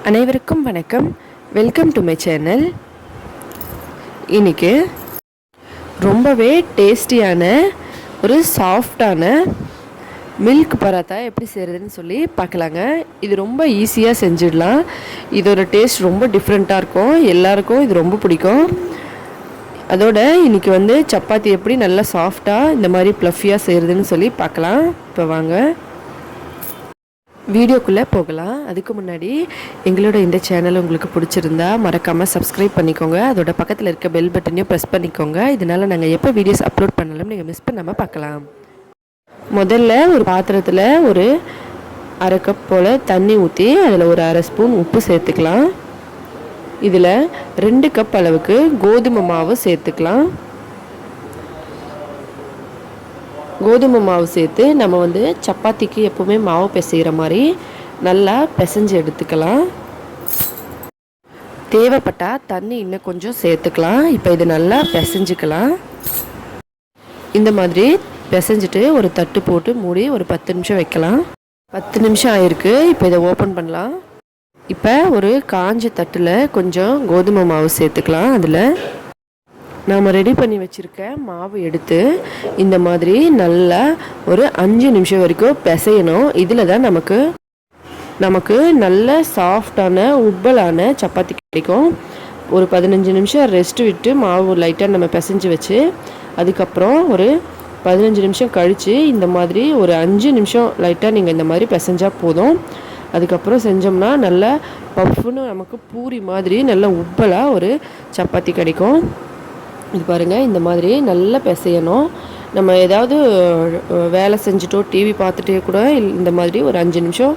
அனைவருக்கும் வணக்கம். Welcome to my channel. இன்றைக்கி ரொம்பவே டேஸ்டியான ஒரு சாஃப்டான மில்க் பராத்தா எப்படி செய்கிறதுன்னு சொல்லி பார்க்கலாங்க. இது ரொம்ப ஈஸியாக செஞ்சிடலாம். இதோட டேஸ்ட் ரொம்ப டிஃப்ரெண்ட்டாக இருக்கும். எல்லாருக்கும் இது ரொம்ப பிடிக்கும். அதோட இன்றைக்கி சப்பாத்தி எப்படி நல்லா சாஃப்டாக இந்த மாதிரி ப்ளஃபியாக செய்கிறதுன்னு சொல்லி பார்க்கலாம். இப்போ வாங்க வீடியோக்குள்ளே போகலாம். அதுக்கு முன்னாடி எங்களோட இந்த சேனல் உங்களுக்கு பிடிச்சிருந்தா மறக்காமல் சப்ஸ்கிரைப் பண்ணிக்கோங்க. அதோட பக்கத்தில் இருக்க பெல் பட்டனையும் ப்ரெஸ் பண்ணிக்கோங்க. இதனால் நாங்கள் எப்போ வீடியோஸ் அப்லோட் பண்ணாலும் நீங்கள் மிஸ் பண்ணாமல் பார்க்கலாம். முதல்ல ஒரு பாத்திரத்தில் ஒரு அரை கப் போல் தண்ணி ஊற்றி அதில் ஒரு அரை ஸ்பூன் உப்பு சேர்த்துக்கலாம். இதில் 2 கப் அளவுக்கு கோதுமை மாவு சேர்த்துக்கலாம். கோதுமை மாவு சேர்த்து நம்ம சப்பாத்திக்கு எப்போவுமே மாவு பிசைகிற மாதிரி நல்லா பிசைஞ்சு எடுத்துக்கலாம். தேவைப்பட்டால் தண்ணி இன்னும் கொஞ்சம் சேர்த்துக்கலாம். இப்போ இது நல்லா பிசைஞ்சிக்கலாம். இந்த மாதிரி பிசைஞ்சிட்டு ஒரு தட்டு போட்டு மூடி ஒரு 10 நிமிஷம் வைக்கலாம். 10 நிமிஷம் ஆயிருக்கு. இப்போ இதை ஓப்பன் பண்ணலாம். இப்போ ஒரு காஞ்ச தட்டில் கொஞ்சம் கோதுமை மாவு சேர்த்துக்கலாம். அதில் நாம் ரெடி பண்ணி வச்சுருக்க மாவு எடுத்து இந்த மாதிரி நல்லா ஒரு 5 நிமிஷம் வரைக்கும் பிசையணும். இதில் தான் நமக்கு நல்ல சாஃப்டான உப்பலான சப்பாத்தி கிடைக்கும். ஒரு 15 நிமிஷம் ரெஸ்ட் விட்டு மாவு லைட்டாக நம்ம பிசைஞ்சு வச்சு அதுக்கப்புறம் ஒரு 15 நிமிஷம் கழித்து இந்த மாதிரி ஒரு 5 நிமிஷம் லைட்டாக நீங்கள் இந்த மாதிரி பிசைஞ்சால் போதும். அதுக்கப்புறம் செஞ்சோம்னா நல்லா பஃப்னு நமக்கு பூரி மாதிரி நல்ல உப்பலாக ஒரு சப்பாத்தி கிடைக்கும். இது பாருங்கள், இந்த மாதிரி நல்லா பிசையணும். நம்ம ஏதாவது வேலை செஞ்சுட்டோ டிவி பார்த்துட்டே கூட இந்த மாதிரி ஒரு 5 நிமிஷம்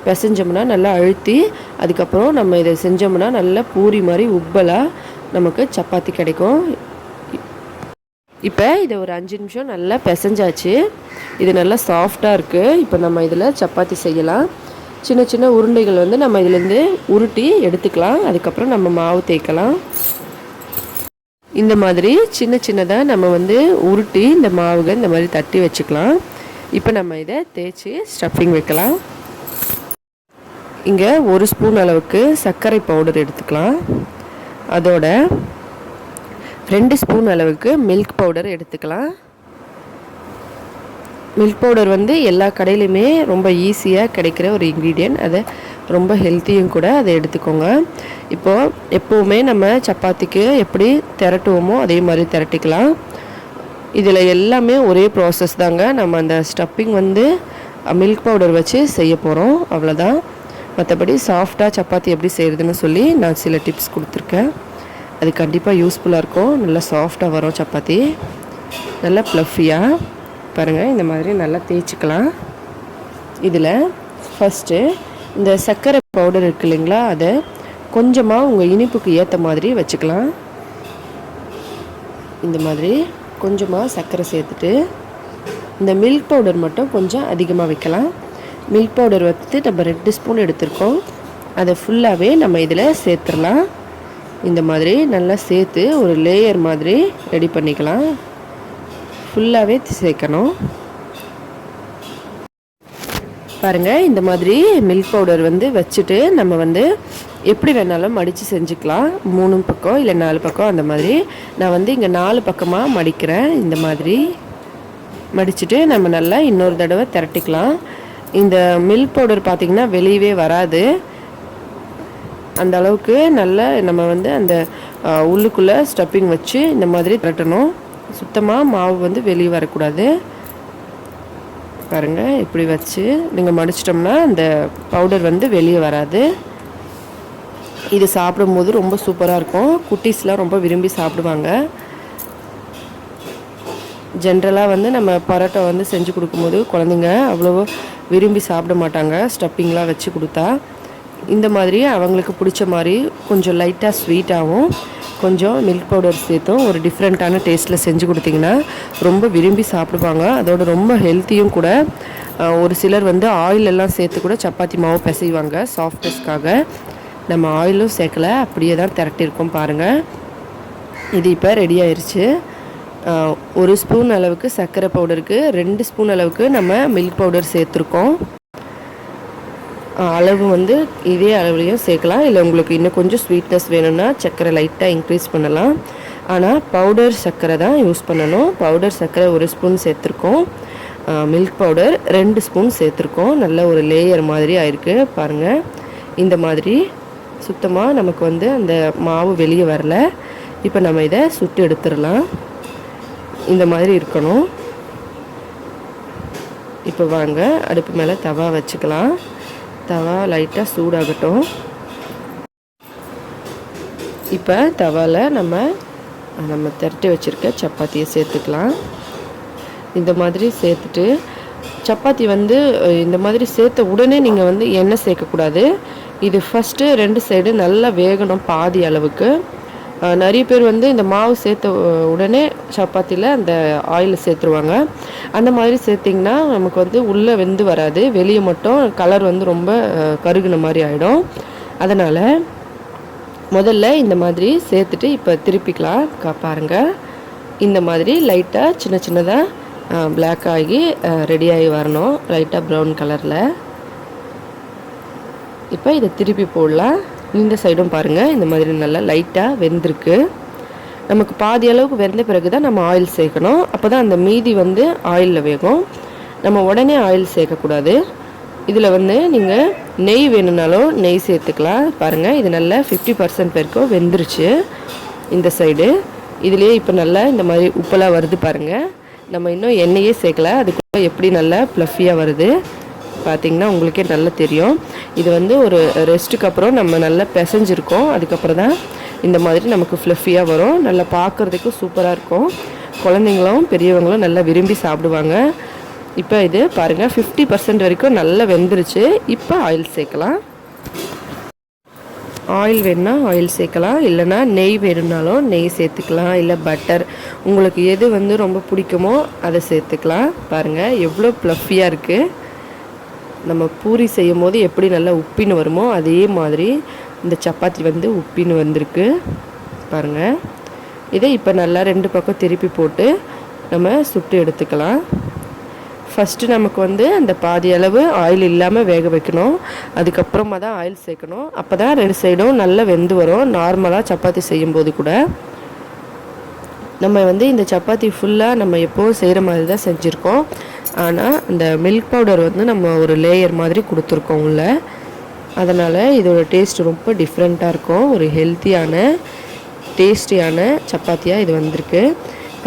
பிசைஞ்சோம்னா நல்லா அழுத்தி அதுக்கப்புறம் நம்ம இதை செஞ்சோம்னா நல்லா பூரி மாதிரி உப்பலாக நமக்கு சப்பாத்தி கிடைக்கும். இப்போ இதை ஒரு 5 நிமிஷம் நல்லா பிசைஞ்சாச்சு. இது நல்லா சாஃப்டாக இருக்குது. இப்போ நம்ம இதில் சப்பாத்தி செய்யலாம். சின்ன சின்ன உருண்டைகள் நம்ம இதிலேருந்து உருட்டி எடுத்துக்கலாம். அதுக்கப்புறம் நம்ம மாவு தேய்க்கலாம். இந்த மாதிரி சின்ன சின்னதாக நம்ம உருட்டி இந்த மாவுகள் இந்த மாதிரி தட்டி வச்சுக்கலாம். இப்போ நம்ம இதை தேய்ச்சி ஸ்டஃபிங் வைக்கலாம். இங்கே 1 ஸ்பூன் அளவுக்கு சர்க்கரை பவுடர் எடுத்துக்கலாம். அதோட 2 ஸ்பூன் அளவுக்கு மில்க் பவுடர் எடுத்துக்கலாம். மில்க் பவுடர் எல்லா கடையிலையுமே ரொம்ப ஈஸியாக கிடைக்கிற ஒரு இன்க்ரீடியன்ட். அதை ரொம்ப ஹெல்த்தியும் கூட. அதை எடுத்துக்கோங்க. இப்போது எப்போவுமே நம்ம சப்பாத்திக்கு எப்படி திரட்டுவோமோ அதே மாதிரி திரட்டிக்கலாம். இதில் எல்லாமே ஒரே ப்ராசஸ் தாங்க. நம்ம அந்த ஸ்டஃப்பிங் மில்க் பவுடர் வச்சு செய்ய போகிறோம், அவ்வளோதான். மற்றபடி சாஃப்டாக சப்பாத்தி எப்படி செய்கிறதுன்னு சொல்லி நான் சில டிப்ஸ் கொடுத்துருக்கேன். அது கண்டிப்பாக யூஸ்ஃபுல்லாக இருக்கும். நல்லா சாஃப்டாக வரும் சப்பாத்தி, நல்லா ப்ளஃபியாக. பாருங்கள், இந்த மாதிரி நல்லா தேய்ச்சிக்கலாம். இதில் ஃபஸ்ட்டு இந்த சர்க்கரை பவுடர் இருக்குது இல்லைங்களா, அதை கொஞ்சமாக உங்கள் இனிப்புக்கு ஏற்ற மாதிரி வச்சுக்கலாம். இந்த மாதிரி கொஞ்சமாக சர்க்கரை சேர்த்துட்டு இந்த மில்க் பவுடர் மட்டும் கொஞ்சம் அதிகமாக வைக்கலாம். மில்க் பவுடர் நம்ம 2 ஸ்பூன் எடுத்துருக்கோம். அதை ஃபுல்லாகவே நம்ம இதில் சேர்த்துடலாம். இந்த மாதிரி நல்லா சேர்த்து ஒரு லேயர் மாதிரி ரெடி பண்ணிக்கலாம். ஃபுல்லாகவே சேர்க்கணும். பாருங்கள், இந்த மாதிரி மில்க் பவுடர் வச்சுட்டு நம்ம எப்படி வேணாலும் மடித்து செஞ்சுக்கலாம். 3 பக்கம் இல்லை 4 பக்கம் அந்த மாதிரி. நான் இங்கே 4 பக்கமாக மடிக்கிறேன். இந்த மாதிரி மடிச்சுட்டு நம்ம நல்லா இன்னொரு தடவை திரட்டிக்கலாம். இந்த மில்க் பவுடர் பார்த்திங்கன்னா வெளியவே வராது. அந்த அளவுக்கு நல்லா நம்ம அந்த உள்ளுக்குள்ளே ஸ்டஃப்பிங் வச்சு இந்த மாதிரி திரட்டணும். சுத்தமாக மாவு வெளியே வரக்கூடாது. பாருங்கள், இப்படி வச்சு நீங்கள் மடிச்சிட்டோம்னா அந்த பவுடர் வெளியே வராது. இது சாப்பிடும்போது ரொம்ப சூப்பராக இருக்கும். குட்டீஸ்லாம் ரொம்ப விரும்பி சாப்பிடுவாங்க. ஜென்ரலாக நம்ம பரோட்டா செஞ்சு கொடுக்கும்போது குழந்தைங்க அவ்வளோ விரும்பி சாப்பிட மாட்டாங்க ஸ்டஃப்பிங்லாம் வச்சு கொடுத்தா. இந்த மாதிரி அவங்களுக்கு பிடிச்ச மாதிரி கொஞ்சம் லைட்டாக ஸ்வீட்டாகவும் கொஞ்சம் மில்க் பவுடர் சேர்த்தும் ஒரு டிஃப்ரெண்ட்டான டேஸ்ட்டில் செஞ்சு கொடுத்திங்கன்னா ரொம்ப விரும்பி சாப்பிடுவாங்க. அதோட ரொம்ப ஹெல்த்தியும் கூட. ஒரு சிலர் ஆயிலெல்லாம் சேர்த்து கூட சப்பாத்தி மாவு பிசைவாங்க சாஃப்ட்னஸ்க்காக. நம்ம ஆயிலும் சேர்க்கலை, அப்படியே தான் திரட்டியிருக்கோம். பாருங்கள், இது இப்போ ரெடி ஆயிடுச்சு. 1 ஸ்பூன் அளவுக்கு சர்க்கரை பவுடருக்கு 2 ஸ்பூன் அளவுக்கு நம்ம மில்க் பவுடர் சேர்த்துருக்கோம். அளவு வந்து இதே அளவுலையும் சேர்க்கலாம். இல்லை உங்களுக்கு இன்னும் கொஞ்சம் ஸ்வீட்னஸ் வேணும்னா சர்க்கரை லைட்டாக இன்க்ரீஸ் பண்ணலாம். ஆனால் பவுடர் சர்க்கரை தான் யூஸ் பண்ணணும். பவுடர் சர்க்கரை 1 ஸ்பூன் சேர்த்துருக்கோம். மில்க் பவுடர் 2 ஸ்பூன் சேர்த்துருக்கோம். நல்ல ஒரு லேயர் மாதிரி ஆயிருக்கு பாருங்கள். இந்த மாதிரி சுத்தமாக நமக்கு வந்து அந்த மாவு வெளியே வரல. இப்போ நம்ம இதை சுட்டு எடுத்துடலாம். இந்த மாதிரி இருக்கணும். இப்போ வாங்க அடுப்பு மேலே தவா வச்சுக்கலாம். தவா லைட்டாக சூடாகட்டும். இப்போ தவாவில் நம்ம திரட்டி வச்சுருக்க சப்பாத்தியை சேர்த்துக்கலாம். இந்த மாதிரி சேர்த்துட்டு சப்பாத்தி வந்து இந்த மாதிரி சேர்த்த உடனே நீங்கள் வந்து எண்ணெய் சேர்க்கக்கூடாது. இது ஃபஸ்ட்டு 2 சைடு நல்லா வேகணும் பாதி அளவுக்கு. நிறைய பேர் வந்து இந்த மாவு சேர்த்த உடனே சப்பாத்தியில் அந்த ஆயில் சேர்த்துருவாங்க. அந்த மாதிரி சேர்த்திங்கன்னா நமக்கு வந்து உள்ளே வெந்து வராது, வெளியே மட்டும் கலர் வந்து ரொம்ப கருகுன மாதிரி ஆகிடும். அதனால் முதல்ல இந்த மாதிரி சேர்த்துட்டு இப்போ திருப்பிக்கலாம். பாருங்கள், இந்த மாதிரி லைட்டாக சின்ன சின்னதாக பிளாக் ஆகி ரெடியாகி வரணும், லைட்டாக ப்ரௌன் கலரில். இப்போ இதை திருப்பி போடலாம். இந்த சைடும் பாருங்கள், இந்த மாதிரி நல்லா லைட்டாக வெந்திருக்கு. நமக்கு பாதி அளவுக்கு வெந்த பிறகு தான் நம்ம ஆயில் சேர்க்கணும். அப்போ தான் அந்த மீதி வந்து ஆயிலில் வேகும். நம்ம உடனே ஆயில் சேர்க்கக்கூடாது. இதில் வந்து நீங்கள் நெய் வேணும்னாலும் நெய் சேர்த்துக்கலாம். பாருங்கள், இது நல்லா 50% வரைக்கும் வெந்துருச்சு. இந்த சைடு இதுலேயே இப்போ நல்லா இந்த மாதிரி உப்பெல்லாம் வருது பாருங்கள். நம்ம இன்னும் எண்ணெயே சேர்க்கல, அதுக்குள்ளே எப்படி நல்லா ப்ளஃபியாக வருது பார்த்திங்கன்னா உங்களுக்கே நல்லா தெரியும். இது வந்து ஒரு ரெஸ்ட்டுக்கு அப்புறம் நம்ம நல்லா பிசைஞ்சிருக்கோம். அதுக்கப்புறம் தான் இந்த மாதிரி நமக்கு ஃப்ளஃபியாக வரும். நல்லா பார்க்குறதுக்கும் சூப்பராக இருக்கும். குழந்தைங்களும் பெரியவங்களும் நல்லா விரும்பி சாப்பிடுவாங்க. இப்போ இது பாருங்கள் 50% வரைக்கும் நல்லா வெந்துருச்சு. இப்போ ஆயில் சேர்க்கலாம். ஆயில் வேணுன்னா ஆயில் சேர்க்கலாம், இல்லைனா நெய் வேணும்னாலும் நெய் சேர்த்துக்கலாம், இல்லை பட்டர், உங்களுக்கு எது வந்து ரொம்ப பிடிக்குமோ அதை சேர்த்துக்கலாம். பாருங்கள் எவ்வளோ ப்ளஃபியாக இருக்குது. நம்ம பூரி செய்யும் போது எப்படி நல்லா உப்பின்னு வருமோ அதே மாதிரி இந்த சப்பாத்தி வந்து உப்பின்னு வந்திருக்கு பாருங்கள். இதை இப்போ நல்லா 2 பக்கம் திருப்பி போட்டு நம்ம சுட்டு எடுத்துக்கலாம். ஃபஸ்ட்டு நமக்கு வந்து அந்த பாதி அளவு ஆயில் இல்லாமல் வேக வைக்கணும். அதுக்கப்புறமா தான் ஆயில் சேர்க்கணும். அப்போ தான் 2 சைடும் நல்லா வெந்து வரும். நார்மலாக சப்பாத்தி செய்யும்போது கூட நம்ம வந்து இந்த சப்பாத்தி ஃபுல்லாக நம்ம எப்போவும் செய்கிற மாதிரி தான் செஞ்சுருக்கோம். ஆனால் இந்த மில்க் பவுடர் வந்து நம்ம ஒரு லேயர் மாதிரி கொடுத்துருக்கோம் உள்ள. அதனால் இதோட டேஸ்ட் ரொம்ப டிஃப்ரெண்ட்டாக இருக்கும். ஒரு ஹெல்த்தியான டேஸ்டியான சப்பாத்தியாக இது வந்திருக்கு.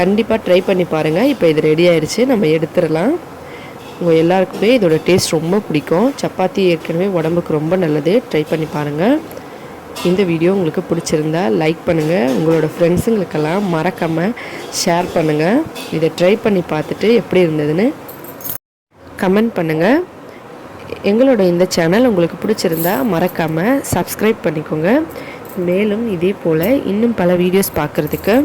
கண்டிப்பாக ட்ரை பண்ணி பாருங்கள். இப்போ இது ரெடி ஆயிடுச்சு, நம்ம எடுத்துடலாம். உங்கள் எல்லாருக்குமே இதோட டேஸ்ட் ரொம்ப பிடிக்கும். சப்பாத்தி ஏற்கனவே உடம்புக்கு ரொம்ப நல்லது. ட்ரை பண்ணி பாருங்கள். இந்த வீடியோ உங்களுக்கு பிடிச்சிருந்தா லைக் பண்ணுங்கள். உங்களோட ஃப்ரெண்ட்ஸுங்களுக்கெல்லாம் மறக்காமல் ஷேர் பண்ணுங்கள். இதை ட்ரை பண்ணி பார்த்துட்டு எப்படி இருந்ததுன்னு கமெண்ட் பண்ணுங்கள். எங்களோட இந்த சேனல் உங்களுக்கு பிடிச்சிருந்தா மறக்காமல் சப்ஸ்கிரைப் பண்ணிக்கோங்க. மேலும் இதே போல் இன்னும் பல வீடியோஸ் பார்க்குறதுக்கு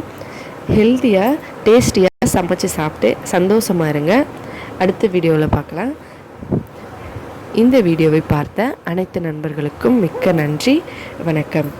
ஹெல்த்தியாக டேஸ்டியாக சமைச்சு சாப்பிட்டு சந்தோஷமாக இருங்க. அடுத்த வீடியோவில் பார்க்கலாம். இந்த வீடியோவை பார்த்த அனைத்து நண்பர்களுக்கும் மிக்க நன்றி. வணக்கம்.